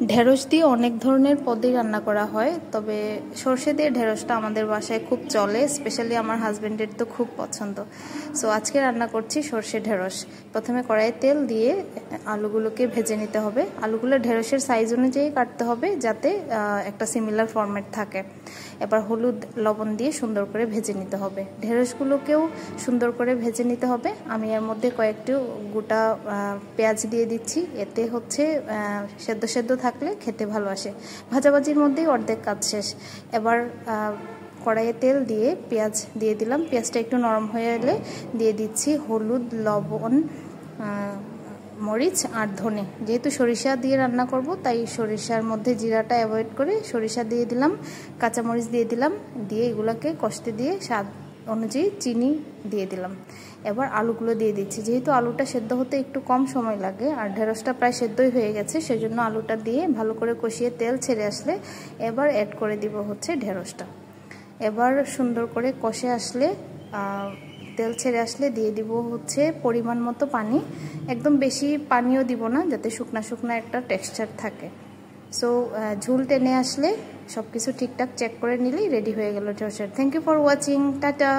ঢেঁড়স দিয়ে অনেক ধরনের পদই রান্না করা হয়, তবে সরষে দিয়ে ঢেঁড়সটা আমাদের বাসায় খুব চলে, স্পেশালি আমার হাজব্যান্ডের তো খুব পছন্দ। সো আজকে রান্না করছি সরষে ঢেঁড়স। প্রথমে কড়াইয়ে তেল দিয়ে আলুগুলোকে ভেজে নিতে হবে। আলুগুলো ঢেঁড়সের সাইজ অনুযায়ী কাটতে হবে যাতে একটা সিমিলার ফরম্যাট থাকে। এবার হলুদ লবণ দিয়ে সুন্দর করে ভেজে নিতে হবে। ঢেঁড়সগুলোকেও সুন্দর করে ভেজে নিতে হবে। আমি এর মধ্যে কয়েকটি গোটা পেঁয়াজ দিয়ে দিচ্ছি, এতে হচ্ছে সেদ্ধ সেদ্ধ থাকলে খেতে ভালো আসে। ভাজাভাজির মধ্যেই অর্ধেক কাজ শেষ। এবার কড়াইয়ে তেল দিয়ে পেঁয়াজ দিয়ে দিলাম। পেঁয়াজটা একটু নরম হয়ে এলে দিয়ে দিচ্ছি হলুদ, লবণ, মরিচ আর ধনে। যেহেতু সরিষা দিয়ে রান্না করব তাই সরিষার মধ্যে জিরাটা অ্যাভয়েড করে সরিষা দিয়ে দিলাম, কাঁচামরিচ দিয়ে দিলাম, দিয়ে এগুলোকে কষতে দিয়ে স্বাদ অনুযায়ী চিনি দিয়ে দিলাম। এবার আলুগুলো দিয়ে দিচ্ছি। যেহেতু আলুটা সেদ্ধ হতে একটু কম সময় লাগে আর ঢেঁড়সটা প্রায় সেদ্ধই হয়ে গেছে, সেজন্য আলুটা দিয়ে ভালো করে কষিয়ে তেল ছেড়ে আসলে এবার অ্যাড করে দিব হচ্ছে ঢেঁড়সটা। এবার সুন্দর করে কষে আসলে তেল ছেড়ে আসলে দিয়ে দিব হচ্ছে পরিমাণ মতো পানি। একদম বেশি পানিও দিব না, যাতে শুকনা শুকনা একটা টেক্সচার থাকে। সো ঝোল টেনে আসলে সব কিছু ঠিকঠাক চেক করে নিলেই রেডি হয়ে গেল ঢেঁড়স। Thank you for watching, tata.